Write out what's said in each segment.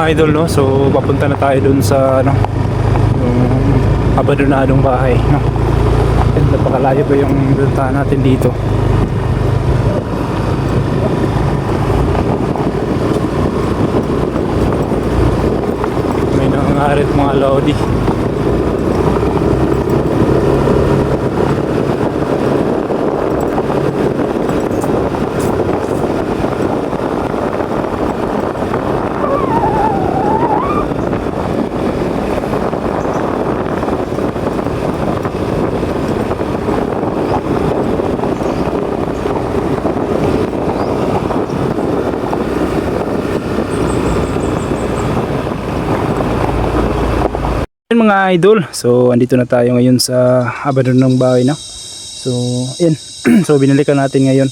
idol, no? So papunta na tayo dun sa ano, yung abandonadong bahay, no? And napakalayo pa yung puntahan natin dito. May nangangarit mga lodi. Mga idol, so andito na tayo ngayon sa abandonadong bahay, no? So ayan. So binalikan natin ngayon.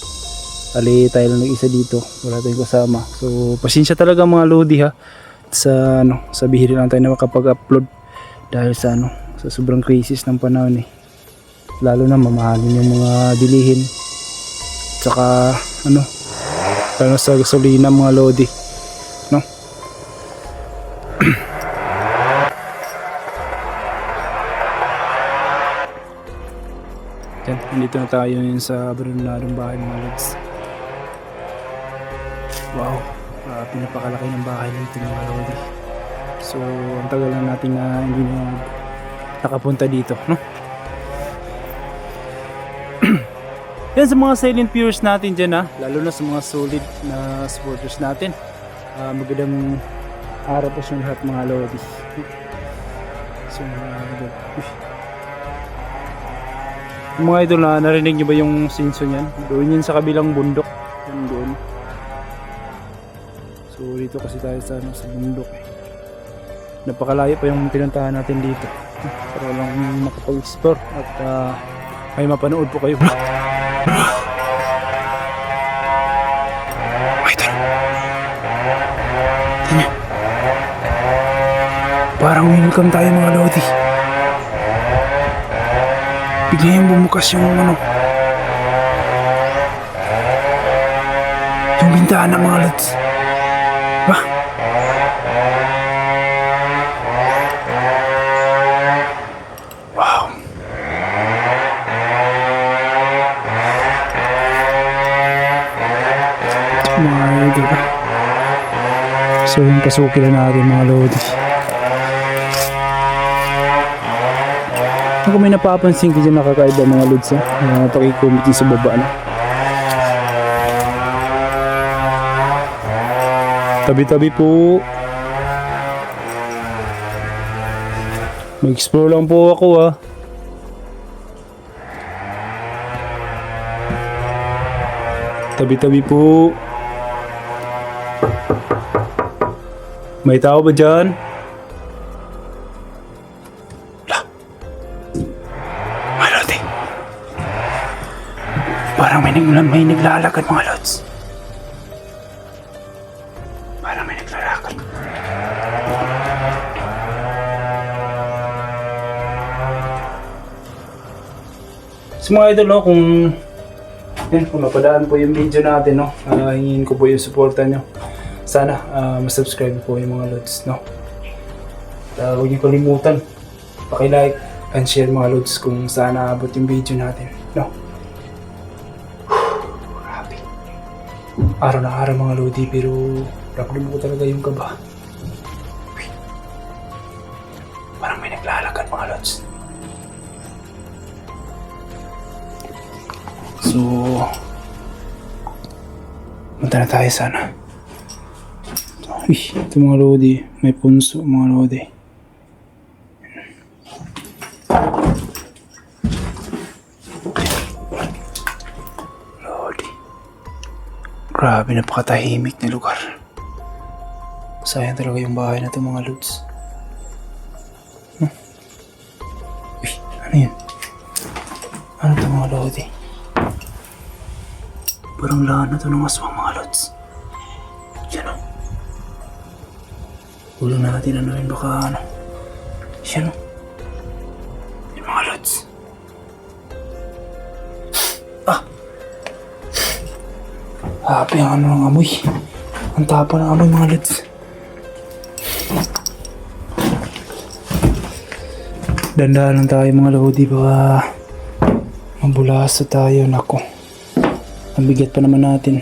Bali tayo lang nag-isa dito, wala tayong kasama. So pasensya talaga mga lodi ha, sa ano, sa bihira lang tayo na makapag-upload dahil sa ano, sa sobrang crisis ng panahon eh. Lalo na mamahalin yung mga bilihin, tsaka ano, lalo sa gasolina mga lodi, no? Yan, nandito na tayo yun sa abandonadong bahay mga lods. Wow, pinapakalaki ng bahay nito mga lodi. So ang tagal na natin na hindi na nakapunta dito, no? Yan sa mga silent viewers natin dyan ha, lalo na sa mga solid na supporters natin. Magandang araw po sa lahat mga lodi. So mga idol, mga idol, na narinig nyo ba yung sinso niyan? Doon yun sa kabilang bundok. Yan doon. So dito kasi tayo sa, ano, sa bundok. Napakalayo pa yung pinuntahan natin dito. Para lang makapag-explore at may mapanood po kayo. Idol. Tingnan. Parang welcome tayo mga lodi. Bigla yung bumukas yung ano, yung bintana mga lods. Ba? Wow. Mga idol ba? So yung pasukin na natin mga lodi. Kung may napapansin ko dyan nakakaiba mga lods ha, pakicomment sa baba na. Tabi-tabi po. Mag-explore lang po ako ha. Tabi-tabi po. May tao ba dyan? Parang may naglalakad mga lods. Parang may naglalakad. So mga idol, no, kung napadaan po yung video natin, no, hingin ko po yung suporta nyo. Sana masubscribe po yung mga lods, no. Huwag niyo kalimutan paki-like and share mga lods kung saan naabot yung video natin, no. Araw na araw mga lodi, pero ramdam ko talaga yung kaba. Parang may naglalakad mga lods. So punta na tayo sana. Uy, ito mga lodi, may punso mga lodi. Grabe, napakatahimik na lugar. Sayang talaga yung bahay na ito mga lods. Uy, ano yun? Ano ito mga lodi? Parang lahat na ito ng aswang mga lods. Yan o. Ulo natin ano yun, baka ano. Yan o. Yung mga lods. Happy ang ano ng amoy. Ang tapa ng amoy mga lods. Dandahan lang tayo mga lodi, baka mabulasa tayo. Nako, ang bigat pa naman natin.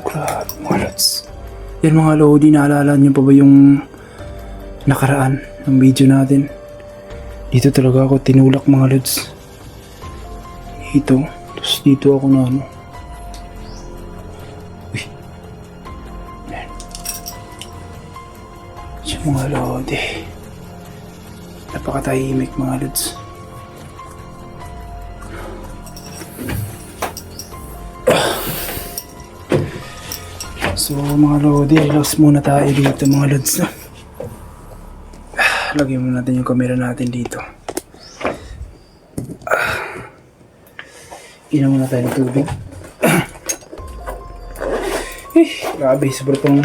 Grabe mga lods. Yan mga lodi, naalala niyo pa ba yung nakaraan ng video natin? Dito talaga ako tinulak mga lods. Dito. Tapos dito ako na ano. Uy. Yan. Siya mga lodi. Napakatahimik mga lods. So mga lodi, relax muna tayo dito mga lods. Lagyan muna natin yung camera natin dito. Inom muna tayo ng tubig. Grabe, sobrang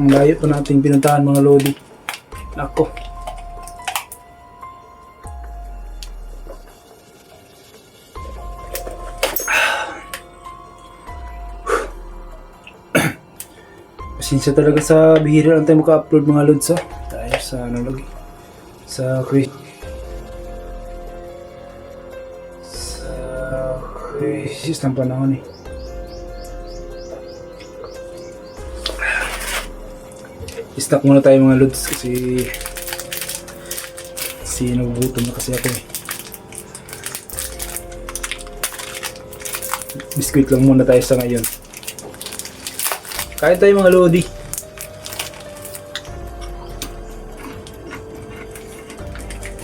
ang layo pa natin pinuntahan mga lodi. Nako. Pasensya talaga sa bihira lang tayo maka-upload mga lods ha. Tayo sa ano lagi. Sa crisis ng panahon eh. Stop muna tayo mga lods kasi nagugutom na kasi ako eh. Biskuit lang muna tayo sa ngayon. Kain tayo mga lodi.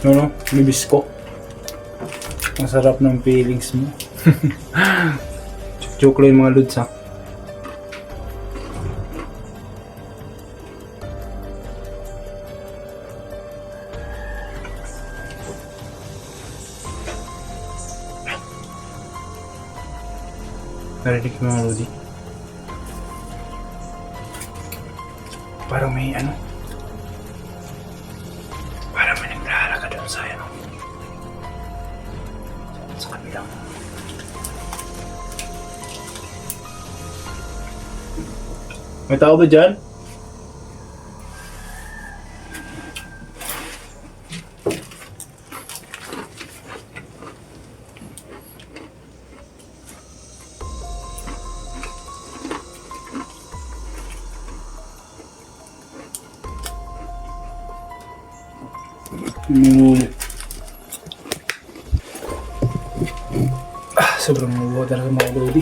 No, may bisko. Ang sarap ng feelings mo. Joke lang yung mga lods ha. Narinig mo mga lodi. Parang may ano. Parang may naglalaka doon sa ano. Sa kabilang. May tao ba dyan? Sobrang mabuha talaga mga lodi.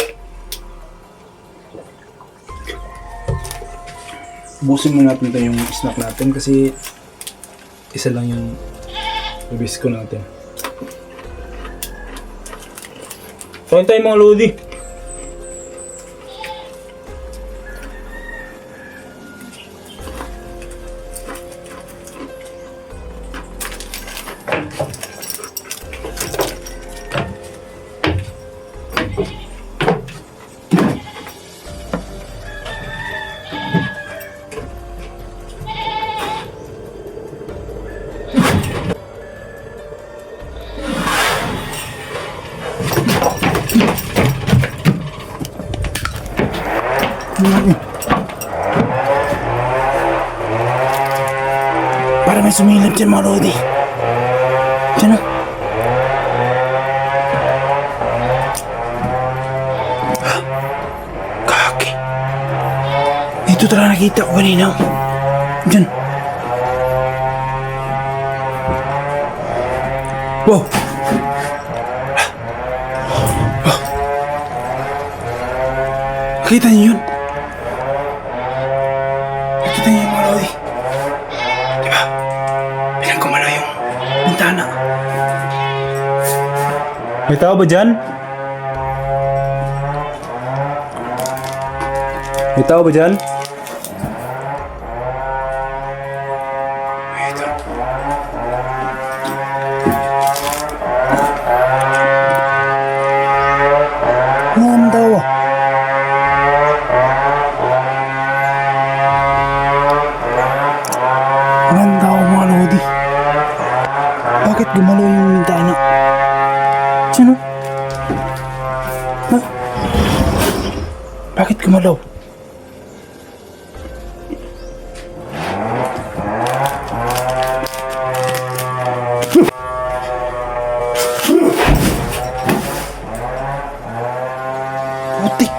Busin mo natin ito yung snack natin kasi isa lang yung bibisko natin. Kain tayo mga lodi. Para may sumilip dyan mga lodi. Diyan o. Kaki. Ito talaga nakita ko kanina. Diyan. Wow. Nakita niyo yun? Nakita niyo yung mga lodi? Diba? Bilang kumalaw yung bintana. May tao ba dyan? May tao ba dyan? Ito. Ano ang tao ah? Bakit gumalaw yung bintana? Sino? gumalaw? Putik!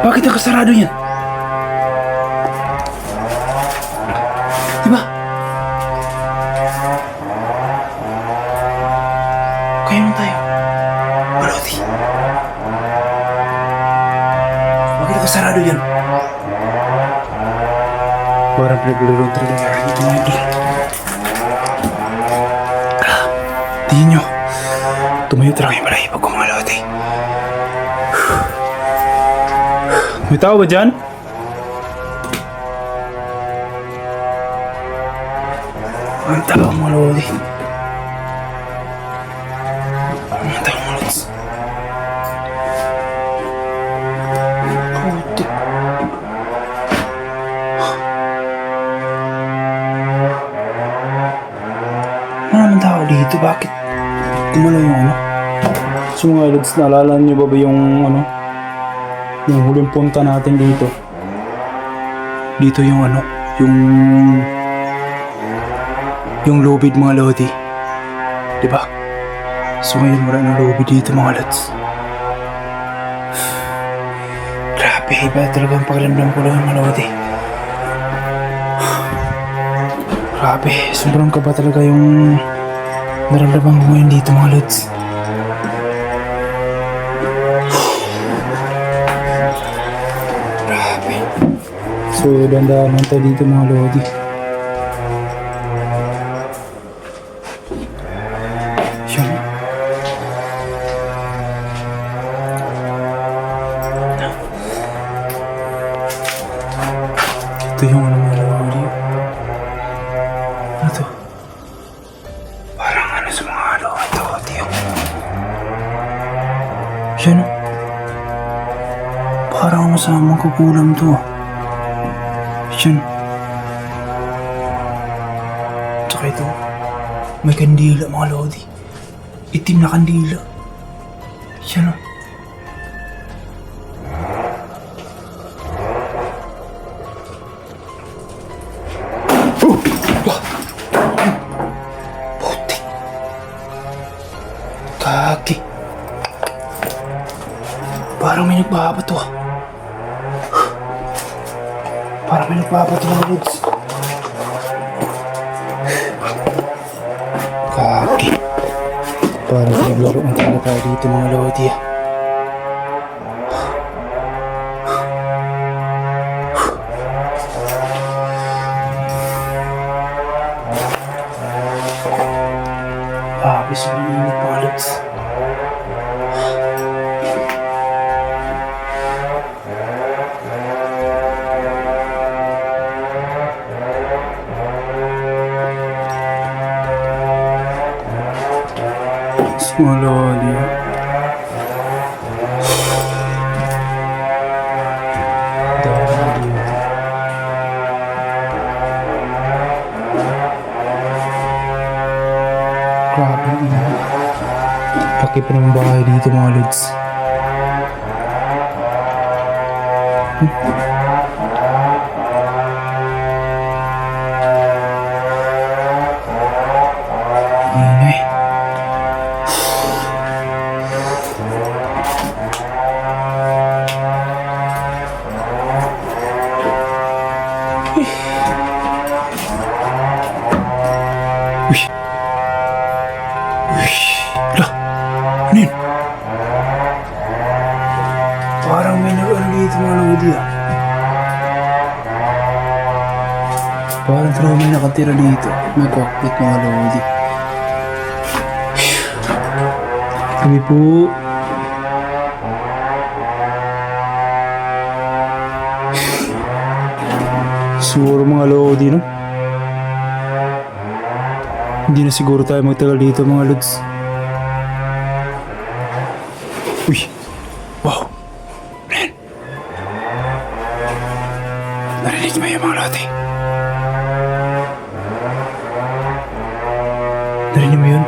Bakit nakasarado yan? Diba? Kaya naman tayo. Malodi. Bakit nakasarado yan? Parang pinaglalong talaga sa akin ito mga idol. Tingin nyo. Tumayo talaga yung balahibo ko mga lodi. May tao ba dyan? Ang tao mga lodi. Ang tao mga lods. Putik. Maraming tao dito. Bakit? Gumalaw yung ano? So mga lods, naalala niyo ba yung ano? Yung huling punta natin dito. Dito yung ano? Yung lobid mga lodi. Diba? So ngayon wala ng lobid dito mga lods. Grabe, iba talaga ang pakiramdam ko lang mga lodi. Grabe, sobrang kaba talaga yung nararamdaman ko ngayon dito mga lods. Grabe. So dandahan lang tayo dito mga lodi. Yan. Ito yung ano mga lodi. Ano to? Parang ano sa mga lodi. Yan. Parang ano sa mga kukulam to. Yan. Tsaka ito. May kandila mga lodi. Itim na kandila. Yan o. Putik. Kaki. Parang may nagbabato ah. Parang may nagbabato mga lods. Kaki. Parang naglaro ang talaga tayo dito mga lodi ah. Sobrang init mga lods. Mga lodi. Grabe ang init. Laki pa ng bahay dito mga lods. Ingay. Uy. Lah, ano yun? Parang may nag-ano dito mga lodi ah. Parang talaga may nakatira dito. May cockpit mga lodi. Kami po. Siguro mga lodi no? Hindi na siguro tayo magtagal dito mga lods. Uy! Wow! Man! Narinig mo yung mga lodi? Narinig mo yun?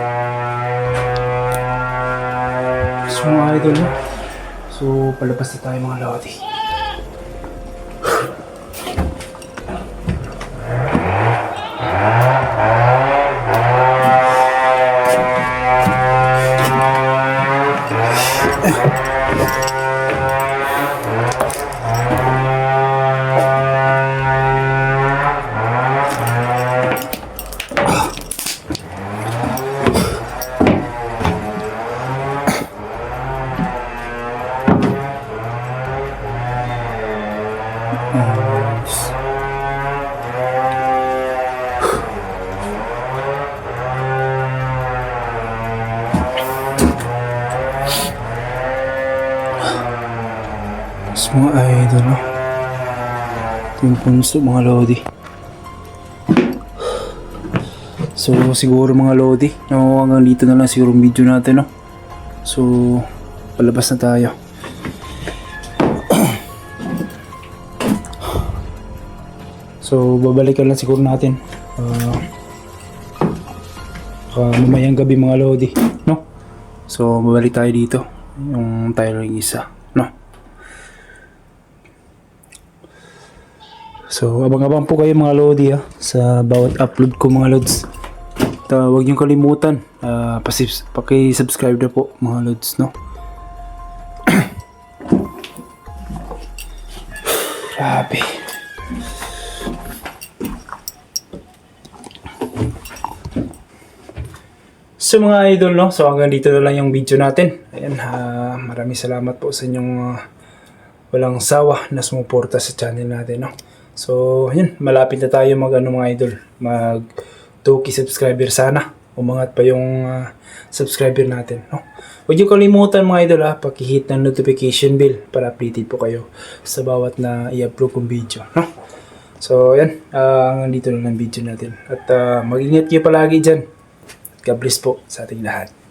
So mga idol no? So palabas na tayo mga lodi. Mga idol, no? Ito yung punso mga lodi. So siguro mga lodi, no, hanggang dito na lang siguro yung video natin, no? So palabas na tayo. So babalikan lang siguro natin mamayang gabi mga lodi, no? So babalik tayo dito yung tayo lang isa, no? So, abang-abang po kayo mga lodi sa bawat upload ko mga lods. At huwag niyong kalimutan, paki-subscribe na po mga lods, no? Grabe. So mga idol, no? So hanggang dito na lang yung video natin. Ayan, maraming salamat po sa inyong walang sawa na sumuporta sa channel natin, no? So, yun, malapit na tayo mga idol, mag 2K subscriber sana. Umangat pa yung subscriber natin, no? Huwag niyo kalimutan mga idol paki-hit ng notification bell para updated po kayo sa bawat na i-upload kong video, no? So, yan, hanggang dito na lang video natin. At mag-ingat kayo palagi dyan. God bless po sa ating lahat.